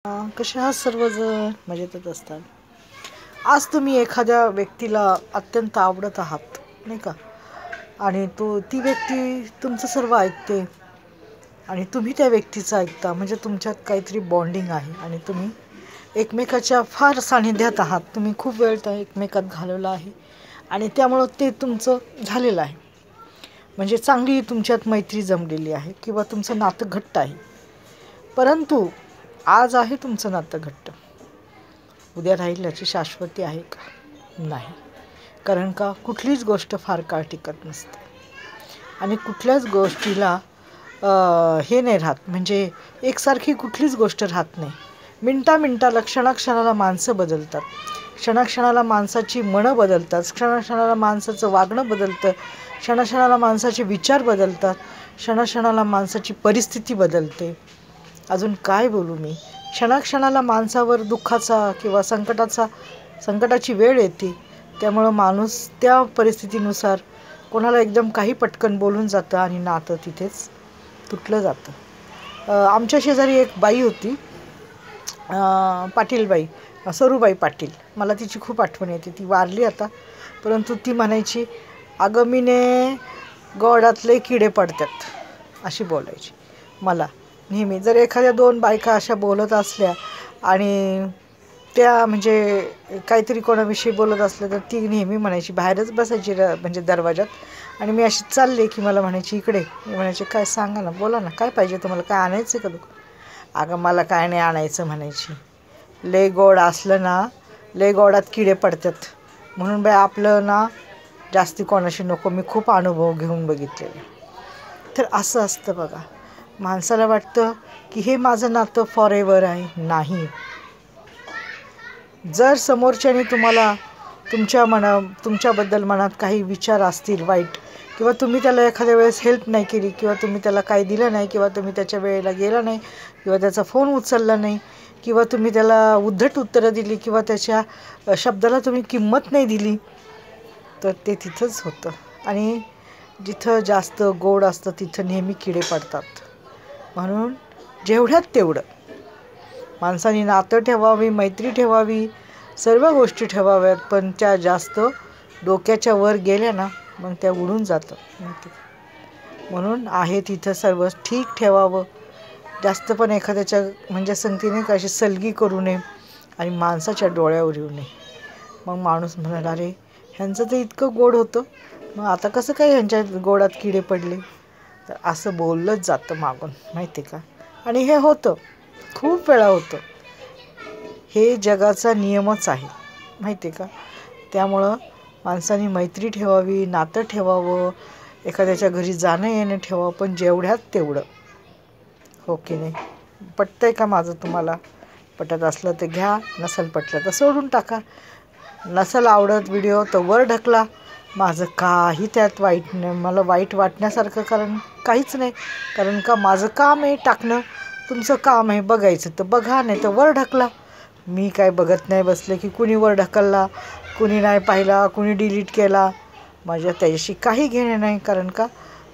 कसे आहात सर्वजण? मजेतच असतात. आज तुम्ही एखाद्या व्यक्तीला अत्यंत आवडत आहात, नाही का? आणि ती व्यक्ती तुमचं सर्व ऐकते आणि तुम्ही त्या व्यक्तीचं ऐकता, म्हणजे तुमच्यात काहीतरी बॉन्डिंग आहे आणि तुम्ही एकमेकाच्या फार सानिध्यात आहात. तुम्ही खूप वेळ त्या एकमेकात घालवला आहे आणि त्यामुळं ते तुमचं झालेलं आहे. म्हणजे चांगली तुमच्यात मैत्री जमलेली आहे किंवा तुमचं नातं घट्ट आहे. परंतु आज आहे तुमचं नातं घट्ट, उद्या राहील याची शाश्वती आहे का? नाही. कारण का कुठलीच गोष्ट फार काळ टिकत नसते आणि कुठल्याच गोष्टीला हे नाही राहत, म्हणजे एकसारखी कुठलीच गोष्ट राहत नाही. मिनटाला क्षणाक्षणाला माणसं बदलतात, क्षणाक्षणाला माणसाची मनं बदलतात, क्षणाक्षणाला माणसाचं वागणं बदलतं, क्षणाक्षणाला माणसाचे विचार बदलतात, क्षणाक्षणाला माणसाची परिस्थिती बदलते. अजून काय बोलू मी? क्षणाक्षणाला माणसावर दुःखाचा किंवा संकटाची वेळ येते. त्यामुळं माणूस त्या परिस्थितीनुसार कोणाला एकदम काही पटकन बोलून जातं आणि नातं तिथेच तुटलं जातं. आमच्या शेजारी एक बाई होती, पाटीलबाई, सरूबाई पाटील. मला तिची खूप आठवण येते. ती वारली आता, परंतु ती म्हणायची, अगं मीने गोडातले किडे पडतात, अशी बोलायची मला नेहमी. जर एखाद्या दोन बायका अशा बोलत असल्या आणि त्या म्हणजे काहीतरी कोणाविषयी बोलत असल्या, तर ती नेहमी म्हणायची, बाहेरच बसायची म्हणजे दरवाजात, आणि मी अशी चालले की मला म्हणायची, इकडे. मी म्हणायचे, काय सांगा ना, बोला ना, काय पाहिजे तुम्हाला, काय आणायचं का? अगं मला काय नाही आणायचं म्हणायची. लय गोड असलं ना, लय गोडात किडे पडतात, म्हणून बाई आपलं ना जास्ती कोणाशी नको. मी खूप अनुभव घेऊन बघितलेले. तर असं असतं बघा. माणसाला वाटतं की हे माझं नातं फॉर एव्हर आहे. नाही. जर समोरच्याने तुम्हाला तुमच्याबद्दल मनात काही विचार असतील वाईट, किंवा तुम्ही त्याला एखाद्या वेळेस हेल्प नाही केली, किंवा तुम्ही त्याला काही दिलं नाही, किंवा तुम्ही त्याच्या वेळेला गेला नाही, किंवा त्याचा फोन उचलला नाही, किंवा तुम्ही त्याला उद्धट उत्तरं दिली, किंवा त्याच्या शब्दाला तुम्ही किंमत नाही दिली, तर ते तिथंच होतं. आणि जिथं जास्त गोड असतं तिथं नेहमी किडे पडतात. म्हणून जेवढ्यात तेवढं माणसाने नातं ठेवावी, मैत्री ठेवावी, सर्व गोष्टी ठेवाव्यात. पण त्या जास्त डोक्याच्या वर गेल्या ना, मग त्या उडून जातं. म्हणून आहे तिथं सर्व ठीक ठेवावं. जास्त पण एखाद्याच्या म्हणजे संगतीने कशी सलगी करू नये आणि माणसाच्या डोळ्यावर येऊ नये. मग माणूस म्हणाल, अरे ह्यांचं तर इतकं गोड होतं, मग आता कसं काय ह्यांच्या गोडात किडे पडले? तर असं बोललंच जातं मागून, माहिती का? आणि हे होतं, खूप वेळा होतं. हे जगाचा नियमच आहे, माहिती का? त्यामुळं माणसाने मैत्री ठेवावी, नातं ठेवावं, एखाद्याच्या घरी जाणं येणं ठेवावं, पण जेवढ्यात तेवढं. हो की नाही? पटतंय का माझं तुम्हाला? पटत असलं तर घ्या, नसेल पटलं तर सोडून टाका. नसेल आवडत व्हिडिओ तर वर ढकला. माझं काही त्यात वाईट नाही, मला वाईट वाटण्यासारखं कारण काहीच नाही. कारण का माझं काम आहे टाकणं, तुमचं काम आहे बघायचं तर बघा, नाही तर वर ढकला. मी काय बघत नाही बसले की कुणी वर ढकलला, कुणी नाही पाहिला, कुणी डिलीट केला. माझ्या त्याच्याशी काही घेणे नाही. कारण का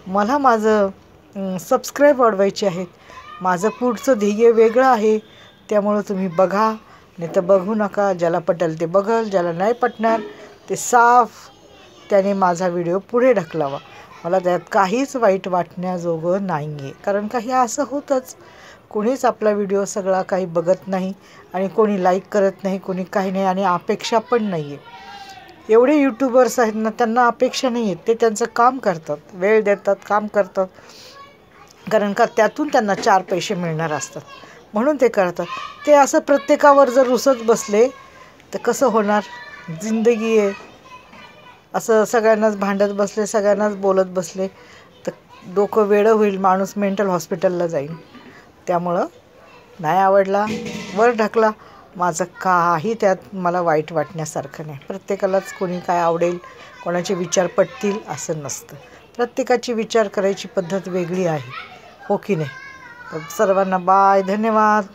मला माझं सबस्क्राईब वाढवायचे आहेत. माझं पुढचं ध्येय वेगळं आहे. त्यामुळं तुम्ही बघा, नाही तर बघू नका. ज्याला पटेल ते बघल, ज्याला नाही पटणार ते साफ त्याने माझा व्हिडिओ पुढे ढकलावा. मला त्यात काहीच वाईट वाटण्याजोगं नाही आहे. कारण का हे असं होतंच, कोणीच आपला व्हिडिओ सगळा काही बघत नाही आणि कोणी लाईक करत नाही, कोणी काही नाही, आणि अपेक्षा पण नाही आहे. एवढे यूट्यूबर्स आहेत ना, त्यांना अपेक्षा नाही आहेत. ते त्यांचं काम करतात, वेळ देतात, काम करतात. कारण का त्यातून त्यांना 4 पैसे मिळणार असतात, म्हणून ते करतात. ते असं प्रत्येकावर जर रुसत बसले तर कसं होणार? जिंदगी आहे. असं सगळ्यांनाच भांडत बसले, सगळ्यांनाच बोलत बसले तर डोकं वेडं होईल, माणूस मेंटल हॉस्पिटलला जाईल. त्यामुळं नाही आवडला, वर ढकला. माझं काही त्यात मला वाईट वाटण्यासारखं नाही. प्रत्येकालाच कोणी काय आवडेल, कोणाचे विचार पटतील असं नसतं. प्रत्येकाची विचार करायची पद्धत वेगळी आहे, हो की नाही? तर सर्वांना बाय, धन्यवाद.